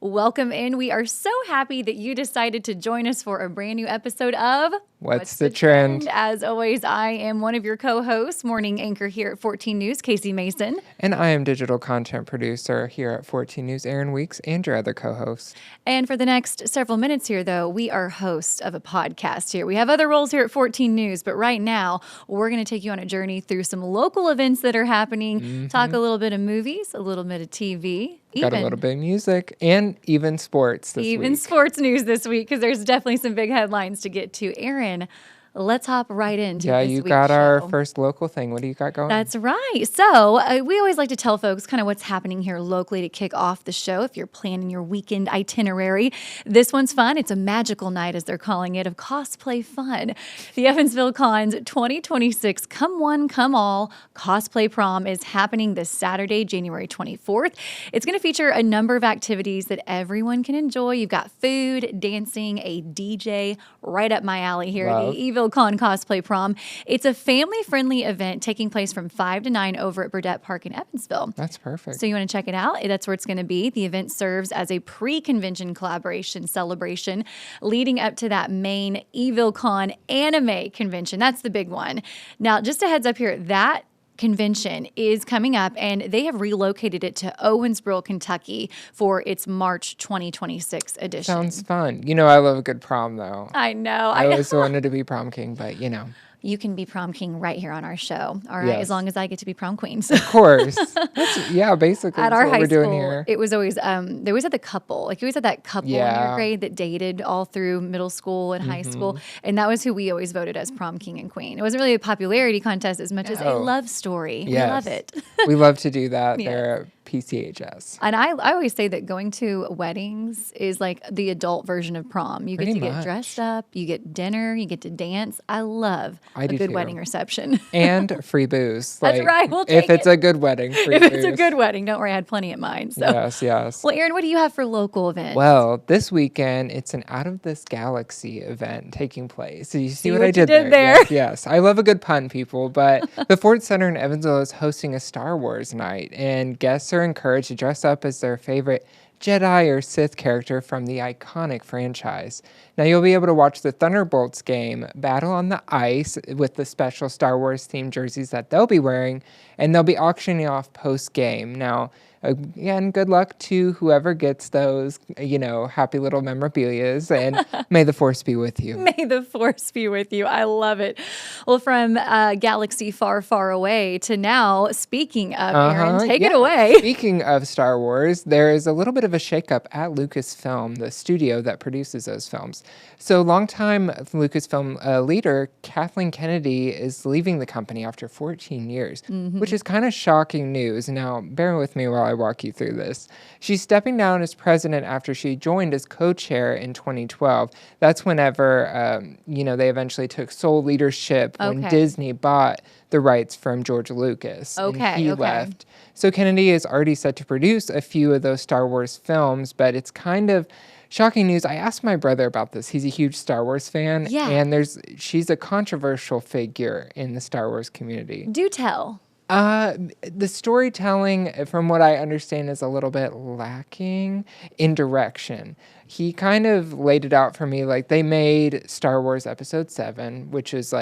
Welcome in. We are so happy that you decided to join us for a brand new episode of What's the Trend? As always, I am one of your co-hosts, morning anchor here at 14 News, Casie Mason. And I am digital content producer here at 14 News, Aaron Weeks, and your other co-host. And for the next several minutes here, though, we are hosts of a podcast here. We have other roles here at 14 News, but right now, we're going to take you on a journey through some local events that are happening, talk a little bit of movies, a little bit of TV. Got a little bit of music and even sports this week. Even sports news this week, because there's definitely some big headlines to get to. Aaron, let's hop right into this you week's got our show. first local thing. What do you got going? That's right. So we always like to tell folks kind of what's happening here locally to kick off the show. If you're planning your weekend itinerary, this one's fun. It's a magical night, as they're calling it, of cosplay fun. The Evansville Cons 2026 Come One, Come All Cosplay Prom is happening this Saturday, January 24th. It's going to feature a number of activities that everyone can enjoy. You've got food, dancing, a DJ, right up my alley here at the Evil Con Cosplay Prom. It's a family-friendly event taking place from 5 to 9 over at Burdett Park in Evansville. That's perfect. So you want to check it out? That's where it's going to be. The event serves as a pre-convention collaboration celebration leading up to that main Evil Con anime convention. That's the big one. Now, just a heads up here, that convention is coming up, and they have relocated it to Owensboro, Kentucky for its March 2026 edition. Sounds fun. You know, I love a good prom, though. I know. I always wanted to be prom king, but you know. You can be prom king right here on our show, all right? Yes. As long as I get to be prom queen. Of course. Basically. At our what high we're school, doing here. it was always, they always had the couple. Like, you always had that couple in your grade that dated all through middle school and high school. And that was who we always voted as prom king and queen. It wasn't really a popularity contest as much as a love story. Yes. We love it. We love to do that there at PCHS. And I always say that going to weddings is like the adult version of prom. You get to get dressed up, you get dinner, you get to dance. I love a good wedding reception. And free booze. That's right. We'll take if it's a good wedding, free if booze. it's a good wedding. Don't worry, I had plenty at mine. So. Yes. Well, Aaron, what do you have for local events? Well, this weekend, it's an Out of This Galaxy event taking place. So you see what I you did there? Yes. I love a good pun, people. But the Ford Center in Evansville is hosting a Star Wars night, and guests are encouraged to dress up as their favorite Jedi or Sith character from the iconic franchise. Now, you'll be able to watch the Thunderbolts game battle on the ice with the special Star Wars themed jerseys that they'll be wearing, and they'll be auctioning off post-game. Now, again, good luck to whoever gets those, happy little memorabilias, and may the Force be with you. May the Force be with you. I love it. Well, from galaxy far, far away to now, speaking of, Aaron, take it away. Speaking of Star Wars, there is a little bit of a shakeup at Lucasfilm, the studio that produces those films. So longtime Lucasfilm leader Kathleen Kennedy is leaving the company after 14 years, which is kind of shocking news. Now, bear with me while I walk you through this. She's stepping down as president after she joined as co-chair in 2012. That's whenever, they eventually took sole leadership when Disney bought the rights from George Lucas. And he left. So Kennedy is already set to produce a few of those Star Wars films, but it's kind of shocking news. I asked my brother about this. He's a huge Star Wars fan. Yeah. And she's a controversial figure in the Star Wars community. Do tell. The storytelling, from what I understand, is a little bit lacking in direction. He kind of laid it out for me, like they made Star Wars Episode 7, which is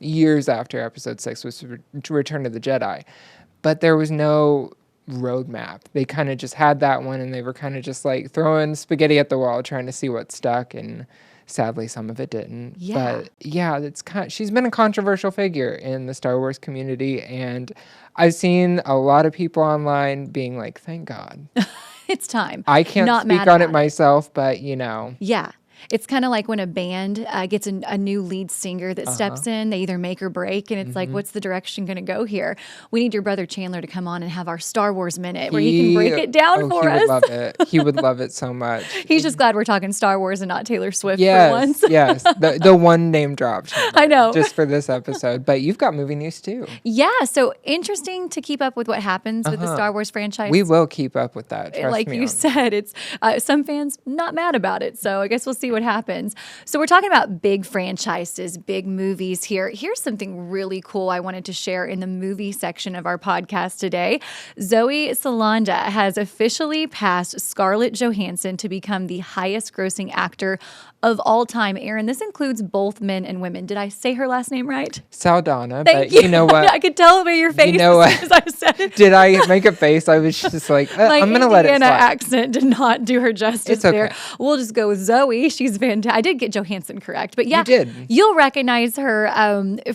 years after Episode 6 was Return of the Jedi. But there was no roadmap. They kind of just had that one, and they were kind of just like throwing spaghetti at the wall, trying to see what stuck, and sadly, some of it didn't. Yeah. But she's been a controversial figure in the Star Wars community, and I've seen a lot of people online being like, "Thank God, it's time." I can't speak on it myself, but Yeah. It's kind of like when a band gets a new lead singer that steps in, they either make or break, and it's like, what's the direction going to go here? We need your brother Chandler to come on and have our Star Wars minute where he can break it down for us. He would love it. He would love it so much. He's just glad we're talking Star Wars and not Taylor Swift for once. Yes, the one name drop. I know. Just for this episode. But you've got movie news too. Yeah, so interesting to keep up with what happens with the Star Wars franchise. We will keep up with that, trust like me you said, it's some fans not mad about it, so I guess we'll see what happens. So we're talking about big franchises, big movies here. Here's something really cool I wanted to share in the movie section of our podcast today. Zoe Saldana has officially passed Scarlett Johansson to become the highest grossing actor of all time. Aaron, this includes both men and women. Did I say her last name right? Saldana, Thank but you. you know what? I could tell by your face You know as soon as I said it. Did I make a face? I was just like, My I'm going to let it Indiana slide. accent did not do her justice It's okay. there. We'll just go with Zoe. She's fantastic. I did get Johansson correct, but yeah, You did. You'll recognize her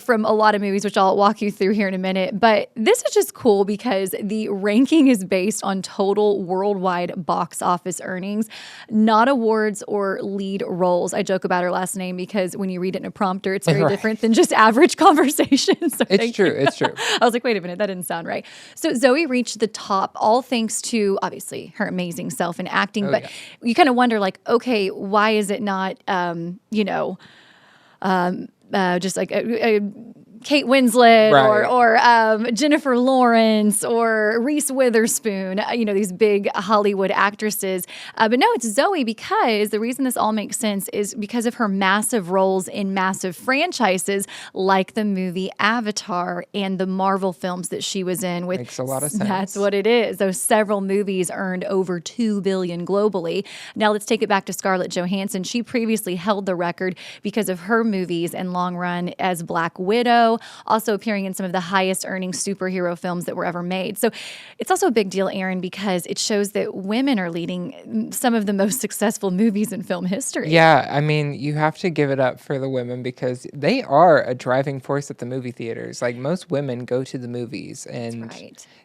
from a lot of movies, which I'll walk you through here in a minute. But this is just cool because the ranking is based on total worldwide box office earnings, not awards or lead roles. I joke about her last name because when you read it in a prompter, it's very different than just average conversation. So It's true. It's true. I was like, wait a minute, that didn't sound right. So Zoe reached the top, all thanks to obviously her amazing self in acting. But you kind of wonder, like, okay, why is it not, just like Kate Winslet or Jennifer Lawrence or Reese Witherspoon, these big Hollywood actresses. But no, it's Zoe, because the reason this all makes sense is because of her massive roles in massive franchises like the movie Avatar and the Marvel films that she was in. Makes a lot of sense. That's what it is. Those several movies earned over $2 billion globally. Now let's take it back to Scarlett Johansson. She previously held the record because of her movies and long run as Black Widow, also appearing in some of the highest earning superhero films that were ever made. So it's also a big deal, Aaron, because it shows that women are leading some of the most successful movies in film history. Yeah, I mean, you have to give it up for the women because they are a driving force at the movie theaters. Like, most women go to the movies, and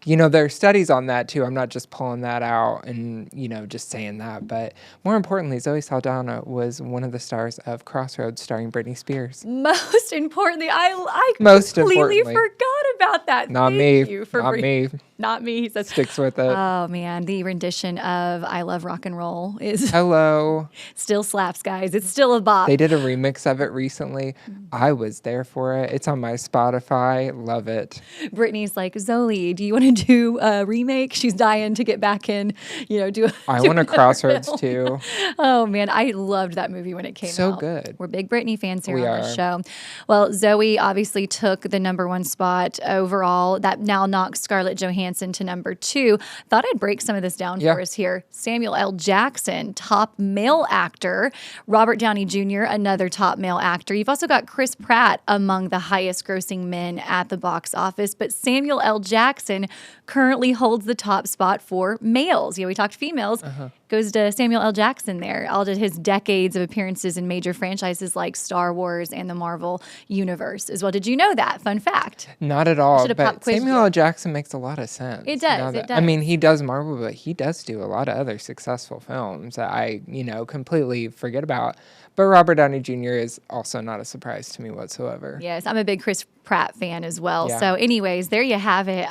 there are studies on that too. I'm not just pulling that out and just saying that, but more importantly, Zoe Saldana was one of the stars of Crossroads starring Britney Spears. Most importantly, I Most completely importantly. forgot about that. Not Thank me. you for Not me. Not me. He says. Sticks with it. Oh man, the rendition of "I Love Rock and Roll" is Hello. still slaps, guys. It's still a bop. They did a remix of it recently. I was there for it. It's on my Spotify. Love it. Brittany's like, Zoe, do you want to do a remake? She's dying to get back in. I want a Crossroads too. Oh man, I loved that movie when it came out. So good. We're big Britney fans here We on the are. show. Well, Zoe obviously took the number one spot overall. That now knocks Scarlett Johansson to number 2. Thought I'd break some of this down for us here. Samuel L. Jackson, top male actor. Robert Downey Jr., another top male actor. You've also got Chris Pratt among the highest grossing men at the box office. But Samuel L. Jackson currently holds the top spot for males. We talked females. Goes to Samuel L. Jackson there. All of his decades of appearances in major franchises like Star Wars and the Marvel Universe as well. Did you know that? Fun fact. Not at all. Should've pop But quizzed Samuel you. L. Jackson makes a lot of sense. It does. It does. I mean, he does Marvel, but he does do a lot of other successful films that I, completely forget about. But Robert Downey Jr. is also not a surprise to me whatsoever. Yes, I'm a big Chris Pratt fan as well. Yeah. So anyways, there you have it.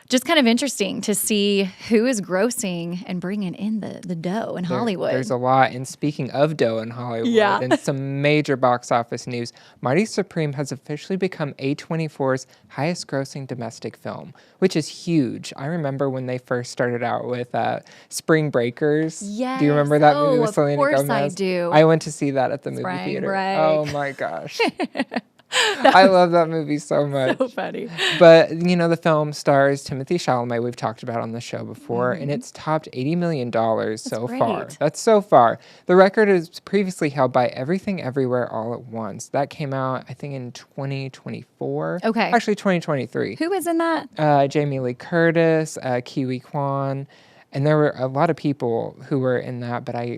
Just kind of interesting to see who is grossing and bringing in the dough in Hollywood. There's a lot. And speaking of dough in Hollywood, and some major box office news, Marty Supreme has officially become A24's highest grossing domestic film, which is huge. I remember when they first started out with Spring Breakers. Yes. Do you remember that movie with of Selena course Gomez? I do. I went to see that at the movie Spring theater. Break. Oh my gosh. I love that movie so much. So funny. But, the film stars Timothée Chalamet, we've talked about on the show before, and it's topped $80 million so far. great. That's so far. The record is previously held by Everything Everywhere All at Once. That came out, I think, in 2024. Okay. Actually, 2023. Who is in that? Jamie Lee Curtis, Kiwi Kwan. And there were a lot of people who were in that, but You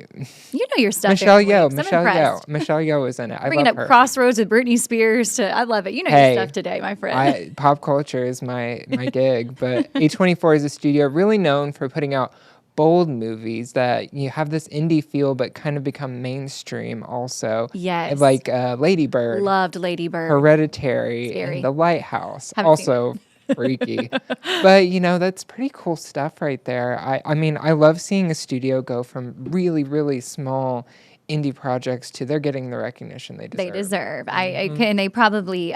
know your stuff. Michelle Aaron Yeoh. Williams. I'm Michelle Yeoh. impressed. Michelle Yeoh was in it. I Bringing love up her. Crossroads with Britney Spears. I love it. You know your stuff today, my friend. Pop culture is my gig, but A24 is a studio really known for putting out bold movies that you have this indie feel but kind of become mainstream also. Yes. Like Lady Bird, Loved Lady Bird. Hereditary, Scary. and The Lighthouse. Haven't seen Also freaky. But, that's pretty cool stuff right there. I mean, I love seeing a studio go from really, really small indie projects to they're getting the recognition they deserve. They deserve. And they probably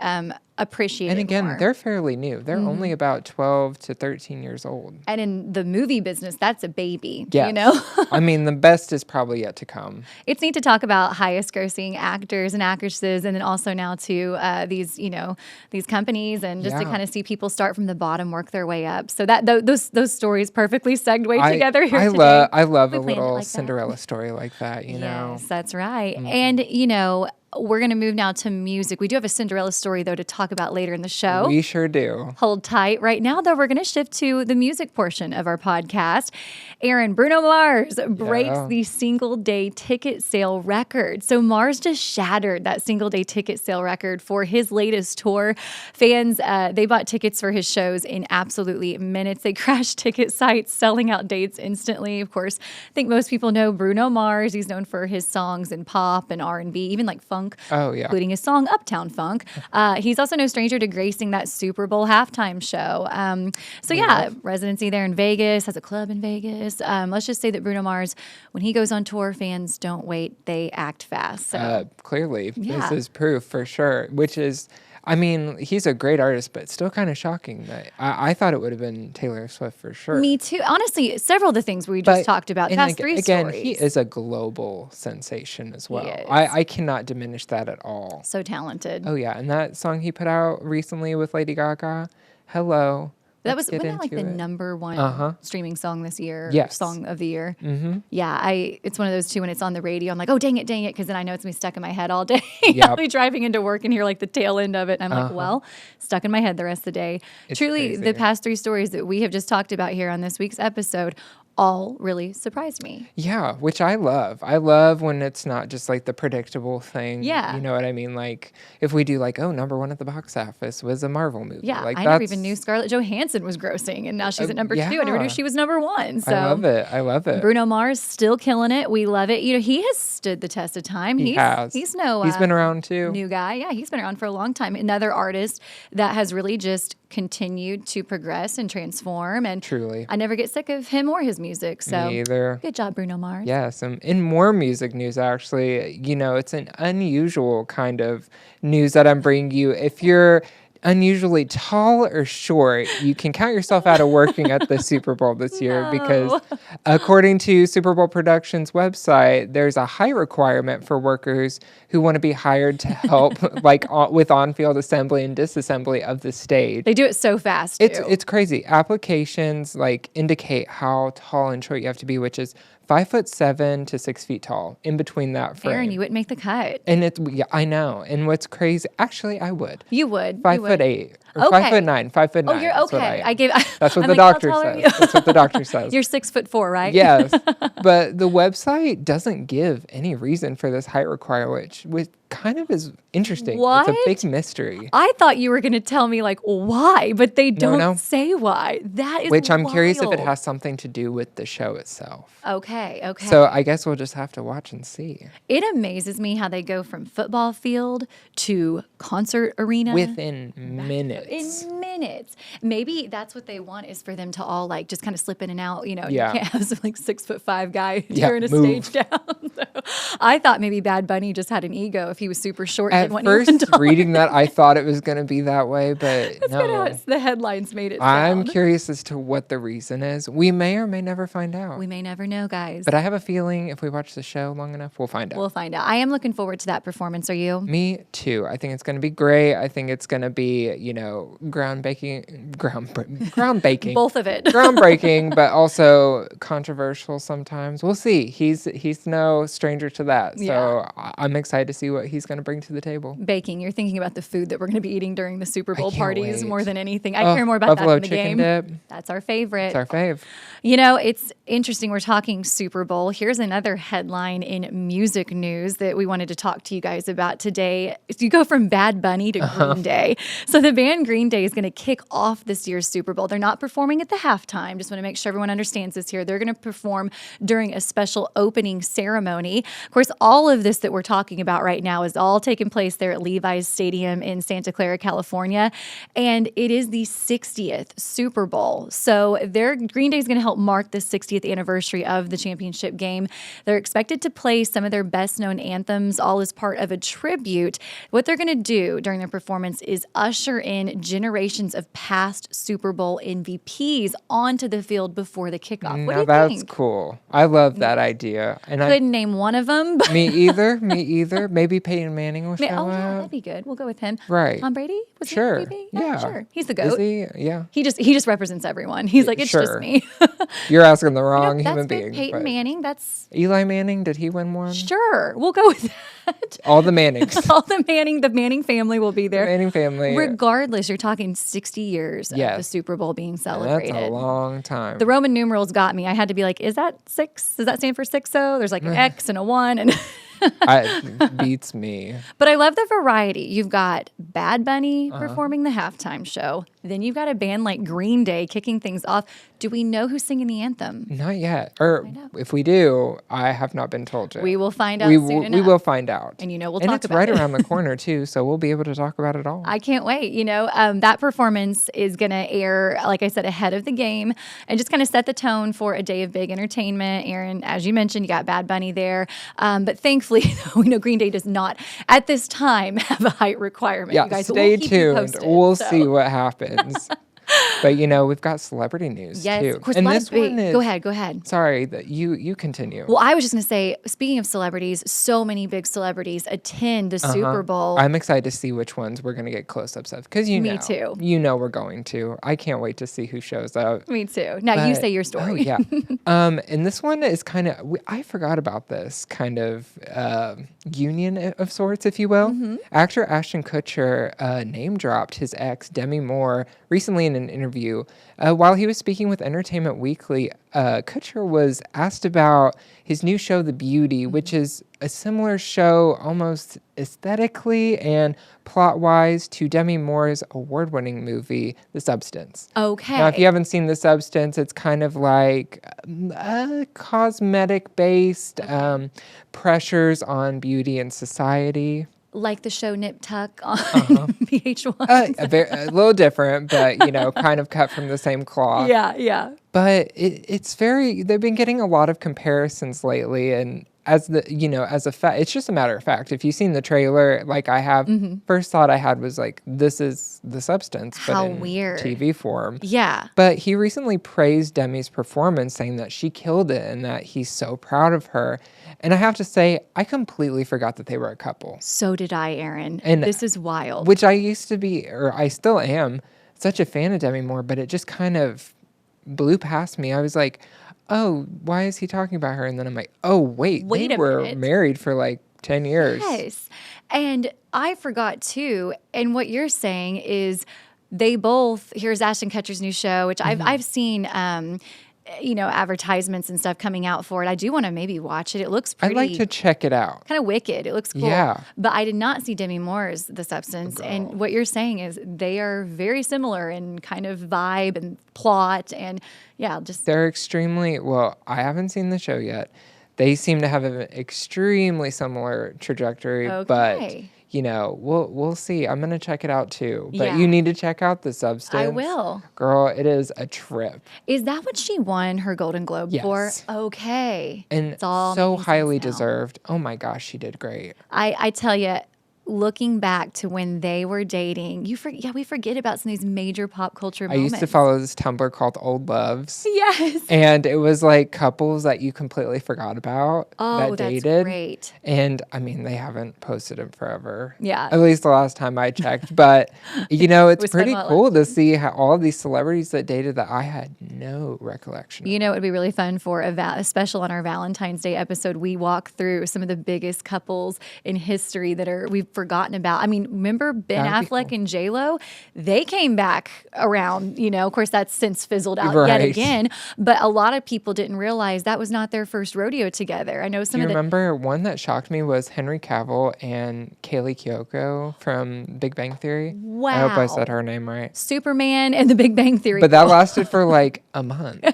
appreciate And it again, more. they're fairly new. They're only about 12 to 13 years old. And in the movie business, that's a baby, Yes. you know? I mean, the best is probably yet to come. It's neat to talk about highest grossing actors and actresses, and then also now to these, these companies, and just to Yeah. kind of see people start from the bottom, work their way up. So that those stories perfectly segue together here today. I love We a planned it little like that. Cinderella story like that, you know? Yes, that's right. And we're going to move now to music. We do have a Cinderella story, though, to talk about later in the show. We sure do. Hold tight. Right now, though, we're going to shift to the music portion of our podcast. Aaron, Bruno Mars breaks the single-day ticket sale record. So Mars just shattered that single-day ticket sale record for his latest tour. Fans, they bought tickets for his shows in absolutely minutes. They crashed ticket sites, selling out dates instantly. Of course, I think most people know Bruno Mars. He's known for his songs in pop and R&B, even like funk. Oh, yeah. Including his song Uptown Funk. He's also no stranger to gracing that Super Bowl halftime show. Residency there in Vegas, has a club in Vegas. Let's just say that Bruno Mars, when he goes on tour, fans don't wait, they act fast. So Clearly, Yeah. this is proof for sure, which is, I mean, he's a great artist, but still kind of shocking that I thought it would have been Taylor Swift for sure. Me too. Honestly, several of the things we just talked about, and past three again, stories. he is a global sensation as well. is. I cannot diminish that at all. So talented. Oh yeah, and that song he put out recently with Lady Gaga, "Hello." Wasn't that like the into it. number one streaming song this year? Yes. Song of the year. Mm-hmm. Yeah, it's one of those too, when it's on the radio, I'm like, oh, dang it, because then I know it's going to be stuck in my head all day. I'll Yep. be driving into work and hear like the tail end of it. And I'm like, well, stuck in my head the rest of the day. It's Truly, crazy. the past three stories that we have just talked about here on this week's episode all really surprised me. Yeah, which I love. I love when it's not just like the predictable thing. Yeah. You know what I mean? Like if we do like, oh, number one at the box office was a Marvel movie. Yeah, like I never even knew Scarlett Johansson was grossing, and now she's at number two. I never knew yeah. she was number one. So I love it. I love it. Bruno Mars still killing it. We love it. He has stood the test of time. He has. He's no He's been around too. new guy. Yeah, he's been around for a long time. Another artist that has really just continued to progress and transform. And Truly. I never get sick of him or his music. So Me either. good job, Bruno Mars. Yes, in more music news, actually, it's an unusual kind of news that I'm bringing you. If you're unusually tall or short, you can count yourself out of working at the Super Bowl this year because according to Super Bowl Productions website, there's a height requirement for workers who want to be hired to help with on-field assembly and disassembly of the stage. They do it so fast, too. It's crazy. Applications indicate how tall and short you have to be, which is 5'7" to 6 feet tall. In between that frame, Aaron, you wouldn't make the cut. and I know. And what's crazy? Actually, I would. You would. 5'8" or Okay. 5'9". 5'9". Oh, you're that's what okay. I am. That's what I'm the like, how doctor tall are says. you? That's what the doctor says. You're 6'4", right? Yes, but the website doesn't give any reason for this height requirement, which kind of is interesting. What? It's a big mystery. I thought you were going to tell me why, but they don't No. say why. That is Which I'm curious if it wild. has something to do with the show itself. Okay. So I guess we'll just have to watch and see. It amazes me how they go from football field to concert arena Within minutes. in minutes. Maybe that's what they want, is for them to all just kind of slip in and out. Yeah. You can't have some 6'5" guy Yeah, tearing a move. stage down. So I thought maybe Bad Bunny just had an ego if he was super short. At and didn't want first, anyone to reading that, I thought it was going to be that way, but That's kinda how no. the headlines made it I'm sound. curious as to what the reason is. We may or may never find out. We may never know, guys. But I have a feeling if we watch the show long enough, we'll find out. We'll find out. I am looking forward to that performance. Are you? Me too. I think it's going to be great. I think it's going to be, groundbreaking. Both of it. Groundbreaking, but also controversial sometimes. We'll see. He's no stranger to that. So Yeah. I'm excited to see what he's going to bring to the table. Baking. You're thinking about the food that we're going to be eating during the Super Bowl can't parties wait. more than anything. I care more about that buffalo than the chicken game. dip. That's our favorite. It's our fave. It's interesting. We're talking Super Bowl. Here's another headline in music news that we wanted to talk to you guys about today. You go from Bad Bunny to Green Day. So the band Green Day is going to kick off this year's Super Bowl. They're not performing at the halftime. Just want to make sure everyone understands this here. They're going to perform during a special opening ceremony. Of course, all of this that we're talking about right now is all taking place there at Levi's Stadium in Santa Clara, California. And it is the 60th Super Bowl. So Green Day is going to help mark the 60th anniversary of the championship game. They're expected to play some of their best known anthems, all as part of a tribute. What they're going to do during their performance is usher in generations of past Super Bowl MVPs onto the field before the kickoff. What do you That's think? cool. I love that idea. And Couldn't name one of them. But me either. Me either. Maybe Peyton Manning will show yeah, up. that'd be good. We'll go with him. Right. Tom Brady? Was he Sure. MVP? Yeah. Sure. He's the Is GOAT. he? Yeah. He just represents everyone. He's like, it's just Sure. me. You're asking the wrong That's human good. being. Peyton but- Manning. That's Eli Manning, did he win one? sure. We'll go with that. All the Mannings. All the Manning family will be The there. Manning family. Regardless, you're talking 60 years of the Yes. Super Bowl being And celebrated. that's a long time. The Roman numerals got me. I had to be like, is that 6? Does that stand for 6-0? There's like an X and a 1. And Beats me. but I love the variety. You've got Bad Bunny Uh-huh. performing the halftime show. Then you've got a band like Green Day kicking things off. Do we know who's singing the anthem? Not yet. Or if we do, I have not been told yet. We will find out we soon will, enough. we will find out. And we'll and talk it's about right it. around the corner too, so we'll be able to talk about it all. I can't wait. That performance is going to air, like I said, ahead of the game and just kind of set the tone for a day of big entertainment. Aaron, as you mentioned, you got Bad Bunny there. But thankfully, we know Green Day does not, at this time, have a height requirement. Yeah, You guys, stay we'll keep you tuned. posted, We'll so. see what happens. But we've got celebrity news Yes, too. of course. And a lot this of- wait, one is Go ahead. Sorry, that you continue. Well, I was just going to say, speaking of celebrities, so many big celebrities attend the Super Bowl. I'm excited to see which ones we're going to get close-ups of because Me too. You know we're going to. I can't wait to see who shows up. Me too. Now, you But- say your story. Oh, yeah. And this one is kind of, I forgot about this kind of union of sorts, if you will. Mm-hmm. Actor Ashton Kutcher name dropped his ex, Demi Moore, recently in an interview. While he was speaking with Entertainment Weekly, Kutcher was asked about his new show, The Beauty, which is a similar show almost aesthetically and plot-wise to Demi Moore's award-winning movie, The Substance. Okay. Now, if you haven't seen The Substance, it's kind of like cosmetic-based pressures on beauty and society. Like the show Nip Tuck on VH1. A little different, but, kind of cut from the same cloth. Yeah. But it's they've been getting a lot of comparisons lately. And as a fact, it's just a matter of fact. If you've seen the trailer, like I have, first thought I had was like, this is The Substance, but How in weird. TV form. Yeah. But he recently praised Demi's performance, saying that she killed it and that he's so proud of her. And I have to say, I completely forgot that they were a couple. So did I, Aaron. And this is wild. Which I used to be, or I still am, such a fan of Demi Moore, but it just kind of blew past me. I was like, oh, why is he talking about her? And then I'm like, oh, wait a they were minute. married for like 10 years. Yes. And I forgot too. And what you're saying is they both, here's Ashton Kutcher's new show, which I've seen, advertisements and stuff coming out for it. I do want to maybe watch it. It looks pretty. I'd like to check it out. Kind of wicked. It looks cool. Yeah. But I did not see Demi Moore's The Substance. And what you're saying is they are very similar in kind of vibe and plot and just They're extremely, well, I haven't seen the show yet. They seem to have an extremely similar trajectory, but Okay. we'll see. I'm gonna check it out too. But Yeah. you need to check out The Substance. I will. Girl, it is a trip. Is that what she won her Golden Globe for? Yes. Okay. And It's all so making highly sense now. deserved. Oh my gosh, she did great. I tell you, looking back to when they were dating, we forget about some of these major pop culture I moments. used to follow this Tumblr called Old Loves. Yes. And it was like couples that you completely forgot about Oh, that that's dated. great. And I mean, they haven't posted in forever. Yeah. At least the last time I checked. But, it's We spent pretty a lot cool to see how all these celebrities that dated that I had no recollection of. It would be really fun for a special on our Valentine's Day episode. We walk through some of the biggest couples in history that we've forgotten about. I mean, remember Ben That'd be Affleck cool. and J-Lo? They came back around, of course that's since fizzled out yet Right. again, but a lot of people didn't realize that was not their first rodeo together. I know Do some you of the remember one that shocked me was Henry Cavill and Kaylee Cuoco from Big Bang Theory? I hope I said Wow. her name right. Superman and the Big Bang Theory. But that lasted for like a month.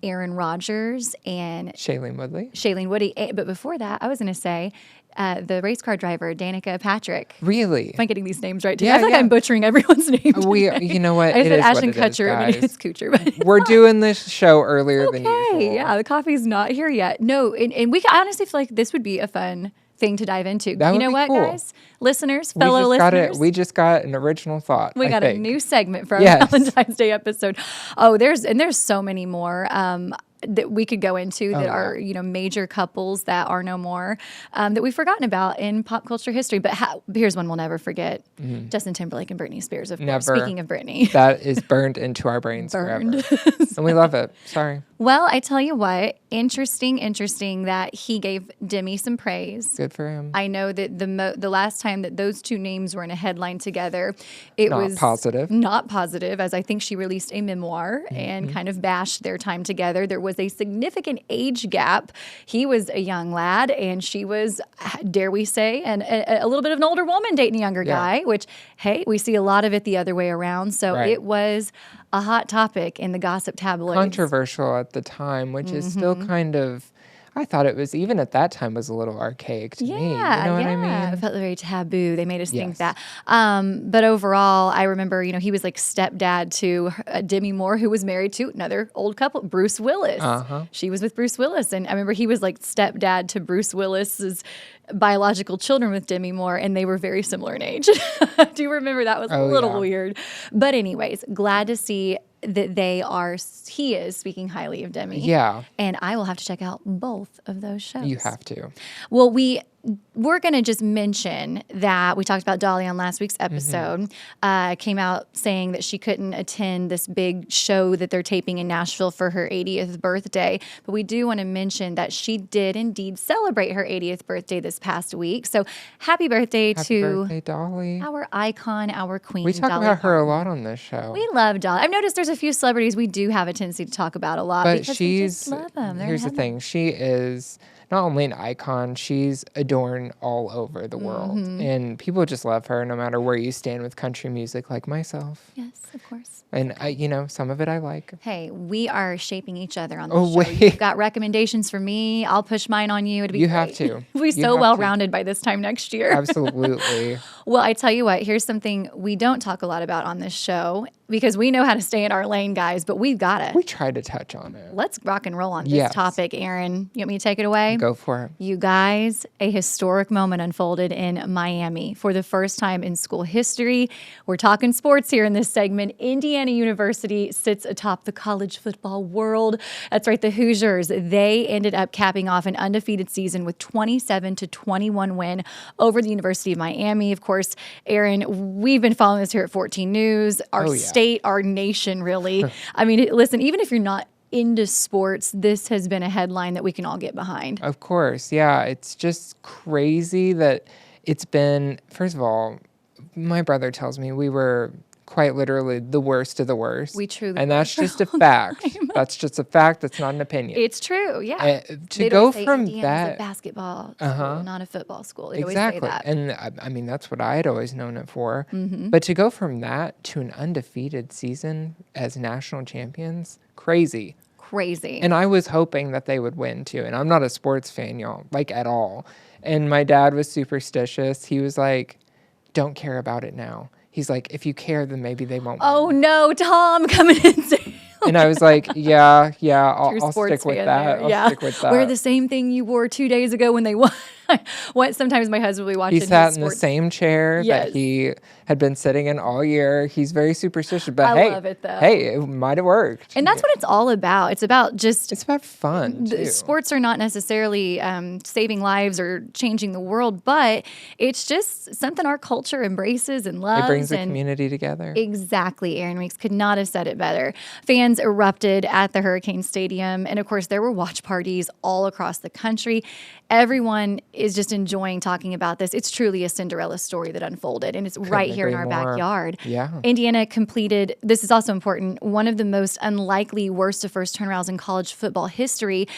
Aaron Rodgers and Shailene Woodley. Shailene Woody. But before that, I was going to say the race car driver, Danica Patrick. Really? Am I getting these names right? Too? Yeah, I feel like yeah. I'm butchering everyone's name. You know what? I It said is what Ashton it is, Kutcher. I mean, guys. it's Kutcher. But We're doing this show earlier than okay, usual. yeah, the coffee's not here yet. No, and I honestly feel like this would be a fun thing to dive into. That You would know be what, cool. guys? Listeners, fellow listeners. We just got an original thought. We I got a think. new segment for our Yes. Valentine's Day episode. Oh, there's so many more that we could go into that are major couples that are no more that we've forgotten about in pop culture history. But here's one we'll never forget: Justin Timberlake and Britney Spears. Of course. Never. Speaking of Britney, That is burned into our brains Burned. forever. And we love it. Sorry. well, I tell you what, interesting that he gave Demi some praise. Good for him. I know that the last time that those two names were in a headline together, it Not was positive. Not positive, as I think she released a memoir and kind of bashed their time together. There was a significant age gap. He was a young lad, and she was, dare we say, a little bit of an older woman dating a younger guy, which, hey, we see a lot of it the other way around. So Right. it was a hot topic in the gossip tabloids. Controversial at the time, which is still kind of, I thought it was, even at that time, was a little archaic to me. You know what I mean? It felt very taboo. They made us think Yes. that. But overall, I remember, he was like stepdad to Demi Moore, who was married to another old couple, Bruce Willis. She was with Bruce Willis. And I remember he was like stepdad to Bruce Willis's biological children with Demi Moore, and they were very similar in age. Do you remember that was a little yeah. weird? But anyways, glad to see that he is speaking highly of Demi. Yeah. And I will have to check out both of those shows. You have to. Well, we're going to just mention that we talked about Dolly on last week's episode. Came out saying that she couldn't attend this big show that they're taping in Nashville for her 80th birthday. But we do want to mention that she did indeed celebrate her 80th birthday this past week. So happy birthday Happy to birthday, Dolly. our icon, our queen. We talk Dolly about her a Parton. lot on this show. We love Dolly. I've noticed there's a few celebrities we do have a tendency to talk about a lot But because we just love them. here's the thing. She is not only an icon, she's adorned all over the world. And people just love her no matter where you stand with country music, like myself. Yes, of course. And some of it I like. Hey, we are shaping each other on the Oh, show. wait. You've got recommendations for me. I'll push mine on you. It'd be You great. have to. We'll be You so have well to. rounded by this time next year. Absolutely. Well, I tell you what, here's something we don't talk a lot about on this show because we know how to stay in our lane, guys, but we've got to. We try to touch on it. Let's rock and roll on this Yes. topic, Aaron. You want me to take it away? Go for it. You guys, a historic moment unfolded in Miami for the first time in school history. We're talking sports here in this segment. Indiana University sits atop the college football world. That's right, the Hoosiers. They ended up capping off an undefeated season with 27-21 win over the University of Miami. Of course, Aaron, we've been following this here at 14 News. Our state, our nation, really. I mean, listen, even if you're not into sports, this has been a headline that we can all get behind. Of course. Yeah. It's just crazy that it's been, first of all, my brother tells me we were quite literally the worst of the worst. We truly And were that's for a just a long fact. time. That's just a fact. That's not an opinion. It's true, yeah. To They'd go always say from Indiana's that. a basketball school, not a football school. They'd Exactly. always say that. And I mean, that's what I had always known it for. Mm-hmm. But to go from that to an undefeated season as national champions, crazy. Crazy. And I was hoping that they would win too. And I'm not a sports fan, y'all, like at all. And my dad was superstitious. He was like, don't care about it now. He's like, if you care, then maybe they won't win. Oh no, Tom coming in saying. And I was like, yeah, I'll True sports stick with fan that. there. I'll stick with that. Wear the same thing you wore 2 days ago when they won. Sometimes my husband will be watching. He sat his in the sports. same chair Yes. that he had been sitting in all year. He's very superstitious, but I hey, love it, though. hey, it might have worked. And that's what it's all about. It's about just It's about fun too. sports are not necessarily saving lives or changing the world, but it's just something our culture embraces and loves. It brings the and community together. Exactly. Aaron Weeks could not have said it better. Fans erupted at the Hurricane Stadium. And of course, there were watch parties all across the country. Everyone is just enjoying talking about this. It's truly a Cinderella story that unfolded, and it's right here in our backyard. Yeah. Indiana completed, this is also important, one of the most unlikely worst to first turnarounds in college football history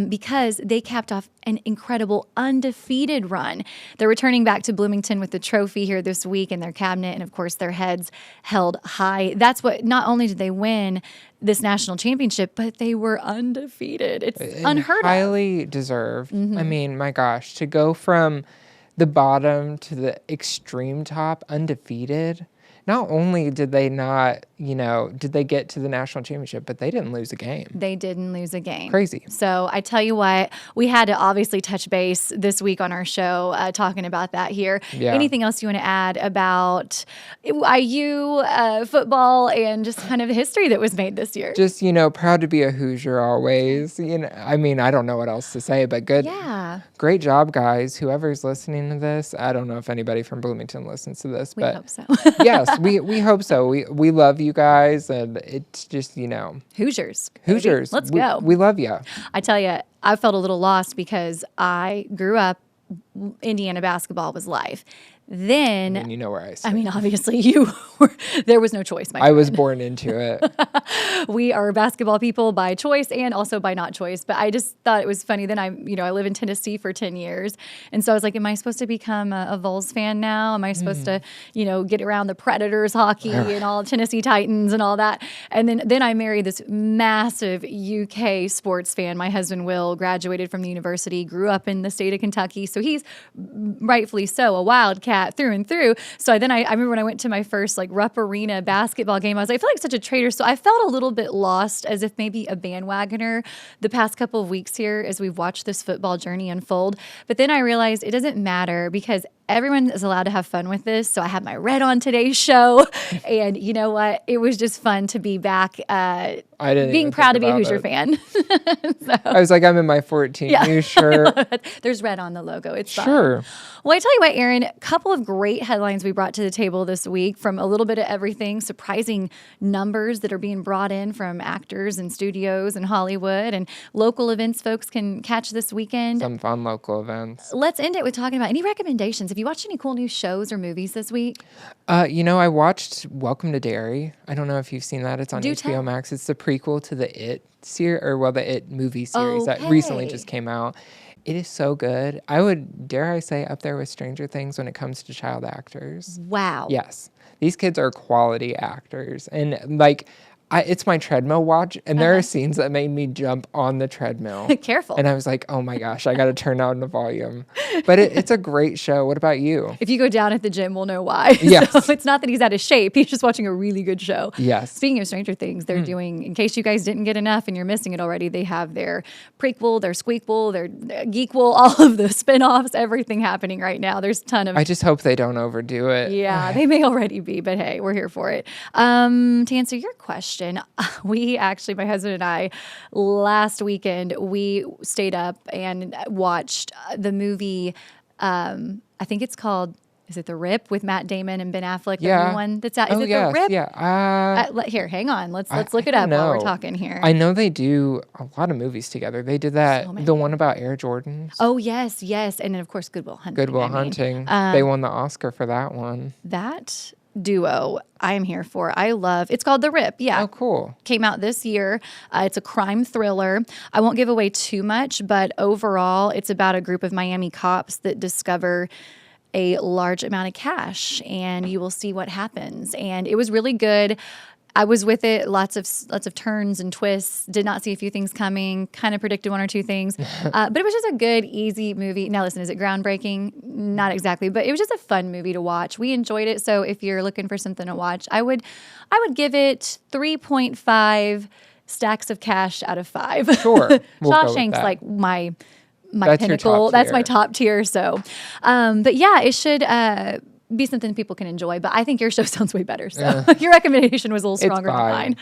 because they capped off an incredible undefeated run. They're returning back to Bloomington with the trophy here this week in their cabinet, and of course their heads held high. That's what, not only did they win this national championship, but they were undefeated. It's unheard of. Highly deserved. I mean, my gosh, to go from the bottom to the extreme top undefeated. Not only did they not, did they get to the national championship, but they didn't lose a game. They didn't lose a game. Crazy. So I tell you what, we had to obviously touch base this week on our show talking about that here. Yeah. Anything else you want to add about IU football and just kind of the history that was made this year? Just, proud to be a Hoosier always. I mean, I don't know what else to say, but good. Yeah. Great job, guys. Whoever's listening to this, I don't know if anybody from Bloomington listens to this, We but hope so. yes, we hope so. We love you guys, and it's just, Hoosiers. Hoosiers. Let's go. We love you. I tell you, I felt a little lost because I grew up, Indiana basketball was life. Then, And you know where I stand. I mean, obviously you were, there was no choice. I was born into it. We are basketball people by choice and also by not choice. But I just thought it was funny. Then I live in Tennessee for 10 years. And so I was like, am I supposed to become a Vols fan now? Am I supposed to, get around the Predators hockey and all Tennessee Titans and all that? And then I married this massive UK sports fan. My husband, Will, graduated from the university, grew up in the state of Kentucky. So he's rightfully so a Wildcat through and through. So I remember when I went to my first Rupp Arena basketball game, I feel like such a traitor. So I felt a little bit lost, as if maybe a bandwagoner the past couple of weeks here as we've watched this football journey unfold. But then I realized it doesn't matter because everyone is allowed to have fun with this. So I had my red on today's show. And you know what? It was just fun to be back being proud to be a Hoosier fan. So, I was like, I'm in my 14 news shirt. There's red on the logo. It's fun. Sure. Well, I tell you what, Aaron, a couple of great headlines we brought to the table this week from a little bit of everything, surprising numbers that are being brought in from actors and studios and Hollywood and local events folks can catch this weekend. Some fun local events. Let's end it with talking about any recommendations. Have you watched any cool new shows or movies this week? I watched Welcome to Derry. I don't know if you've seen that. It's on Do HBO tell. Max. It's the prequel to the It series, the It movie series that Okay. recently just came out. It is so good. I would, dare I say, up there with Stranger Things when it comes to child actors. Wow. Yes. These kids are quality actors. And it's my treadmill watch, and there are scenes that made me jump on the treadmill. Careful. And I was like, oh my gosh, I got to turn down the volume. But it's a great show. What about you? If you go down at the gym, we'll know why. Yes. So it's not that he's out of shape. He's just watching a really good show. Yes. Speaking of Stranger Things, they're doing, in case you guys didn't get enough and you're missing it already, they have their prequel, their squeakquel, their geekquel, all of the spinoffs, everything happening right now. There's a ton of... I just hope they don't overdo it. Yeah, they may already be, but hey, we're here for it. To answer your question, we actually, my husband and I, last weekend, we stayed up and watched the movie, I think it's called, is it The Rip with Matt Damon and Ben Affleck? The new one that's out. Is it yes, The Rip? yeah. Here, hang on. Let's look it up while we're talking here. I know they do a lot of movies together. They did that, So many. the one about Air Jordans. Oh, yes. And then, of course, Good Will Hunting. Good Will I mean. Hunting. They won the Oscar for that one. That duo I am here for. I love, it's called The Rip. Yeah. Oh, cool. Came out this year. It's a crime thriller. I won't give away too much, but overall, it's about a group of Miami cops that discover a large amount of cash, and you will see what happens. And it was really good. I was with it, lots of turns and twists. Did not see a few things coming. Kind of predicted one or two things, but it was just a good, easy movie. Now, listen, is it groundbreaking? Not exactly, but it was just a fun movie to watch. We enjoyed it. So, if you're looking for something to watch, I would give it 3.5 stacks of cash out of 5. Sure, we'll go with Shawshank's that. like my That's your pinnacle. top That's my tier. top tier. So, but yeah, it should be something people can enjoy. But I think your show sounds way better. So your recommendation was a little stronger than fine. mine.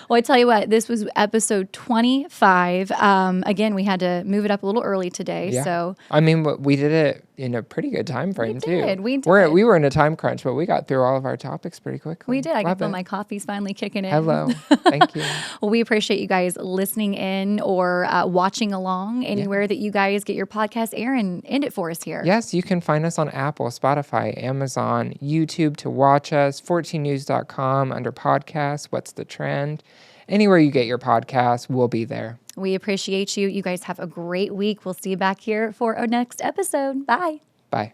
Well, I tell you what, this was episode 25. Again, we had to move it up a little early today. Yeah. So I mean, we did it in a pretty good time frame, too. We did. We were in a time crunch, but we got through all of our topics pretty quickly. We did. I can Love feel it. my coffee's finally kicking in. Hello. Thank you. Well, we appreciate you guys listening in or watching along anywhere that you guys get your podcast. Aaron, end it for us here. Yes, you can find us on Apple, Spotify, Amazon, YouTube to watch us, 14news.com under podcasts, What's the Trend. Anywhere you get your podcasts, we'll be there. We appreciate you. You guys have a great week. We'll see you back here for our next episode. Bye. Bye.